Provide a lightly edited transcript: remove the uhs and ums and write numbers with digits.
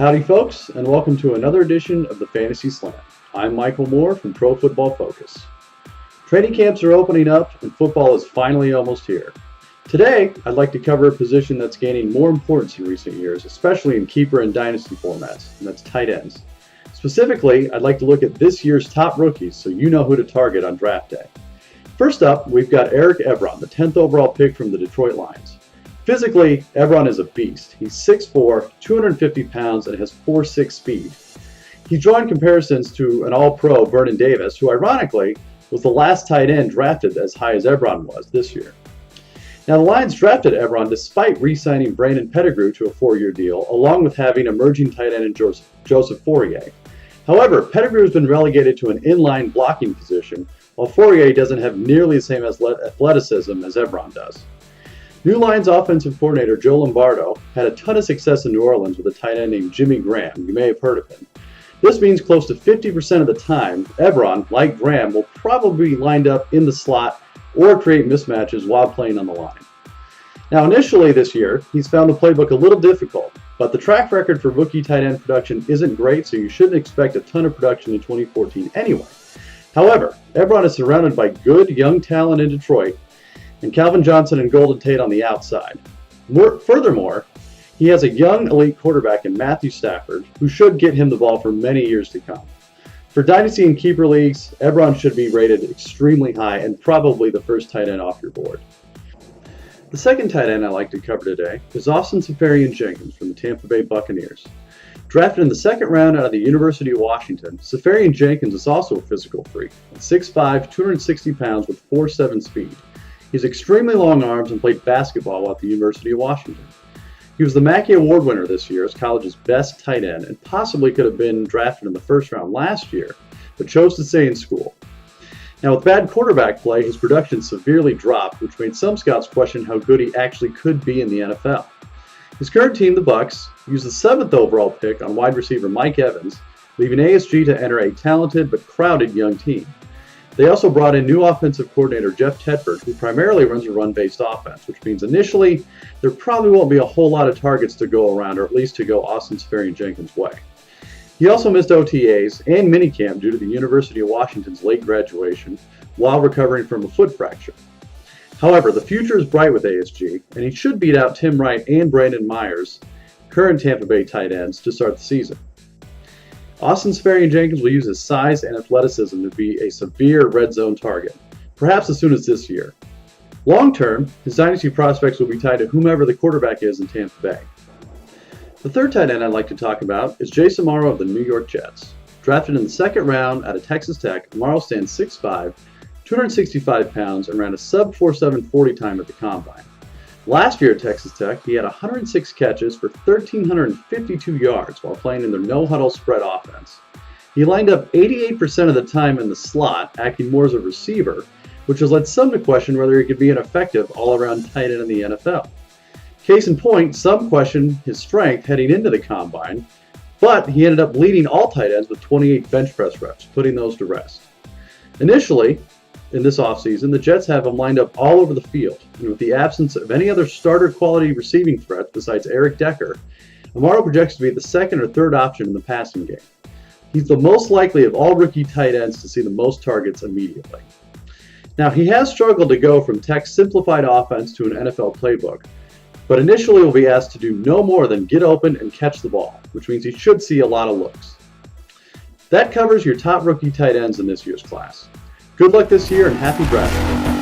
Howdy folks, and welcome to another edition of the Fantasy Slant. I'm Michael Moore from Pro Football Focus. Training camps are opening up and football is finally almost here. Today, I'd like to cover a position that's gaining more importance in recent years, especially in keeper and dynasty formats, and that's tight ends. Specifically, I'd like to look at this year's top rookies so you know who to target on draft day. First up, we've got Ebron, the 10th overall pick from the Detroit Lions. Physically, Ebron is a beast. He's 6'4", 250 pounds, and has 4.6 speed. He's drawing comparisons to an all-pro Vernon Davis, who ironically was the last tight end drafted as high as Ebron was this year. Now, the Lions drafted Ebron despite re-signing Brandon Pettigrew to a 4-year deal, along with having emerging tight end in Joseph Fourier. However, Pettigrew has been relegated to an inline blocking position, while Fourier doesn't have nearly the same athleticism as Ebron does. New Lions offensive coordinator Joe Lombardo had a ton of success in New Orleans with a tight end named Jimmy Graham. You may have heard of him. This means close to 50% of the time, Ebron, like Graham, will probably be lined up in the slot or create mismatches while playing on the line. Now, initially this year, he's found the playbook a little difficult, but the track record for rookie tight end production isn't great, so you shouldn't expect a ton of production in 2014 anyway. However, Ebron is surrounded by good young talent in Detroit, and Calvin Johnson and Golden Tate on the outside. Furthermore, he has a young elite quarterback in Matthew Stafford, who should get him the ball for many years to come. For Dynasty and Keeper leagues, Ebron should be rated extremely high and probably the first tight end off your board. The second tight end I'd like to cover today is Seferian Jenkins from the Tampa Bay Buccaneers. Drafted in the second round out of the University of Washington, Seferian Jenkins is also a physical freak, at 6'5", 260 pounds with 4.7 speed. He has extremely long arms and played basketball while at the University of Washington. He was the Mackey Award winner this year as college's best tight end and possibly could have been drafted in the first round last year, but chose to stay in school. Now, with bad quarterback play, his production severely dropped, which made some scouts question how good he actually could be in the NFL. His current team, the Bucs, used the 7th overall pick on wide receiver Mike Evans, leaving ASG to enter a talented but crowded young team. They also brought in new offensive coordinator Jeff Tedford, who primarily runs a run-based offense, which means initially there probably won't be a whole lot of targets to go around, or at least to go Seferian Jenkins' way. He also missed OTAs and minicamp due to the University of Washington's late graduation while recovering from a foot fracture. However, the future is bright with ASG, and he should beat out Tim Wright and Brandon Myers, current Tampa Bay tight ends, to start the season. Seferian Jenkins will use his size and athleticism to be a severe red zone target, perhaps as soon as this year. Long term, his dynasty prospects will be tied to whomever the quarterback is in Tampa Bay. The third tight end I'd like to talk about is Jason Amaro of the New York Jets. Drafted in the second round out of Texas Tech, Amaro stands 6'5", 265 pounds, and ran a sub-4.7 40 time at the Combine. Last year at Texas Tech, he had 106 catches for 1,352 yards while playing in their no-huddle spread offense. He lined up 88% of the time in the slot, acting more as a receiver, which has led some to question whether he could be an effective all-around tight end in the NFL. Case in point, some question his strength heading into the Combine, but he ended up leading all tight ends with 28 bench press reps, putting those to rest. Initially, in this offseason, the Jets have him lined up all over the field, and with the absence of any other starter-quality receiving threats besides Eric Decker, Amaro projects to be the second or third option in the passing game. He's the most likely of all rookie tight ends to see the most targets immediately. Now, he has struggled to go from Tech's simplified offense to an NFL playbook, but initially will be asked to do no more than get open and catch the ball, which means he should see a lot of looks. That covers your top rookie tight ends in this year's class. Good luck this year and happy drafting.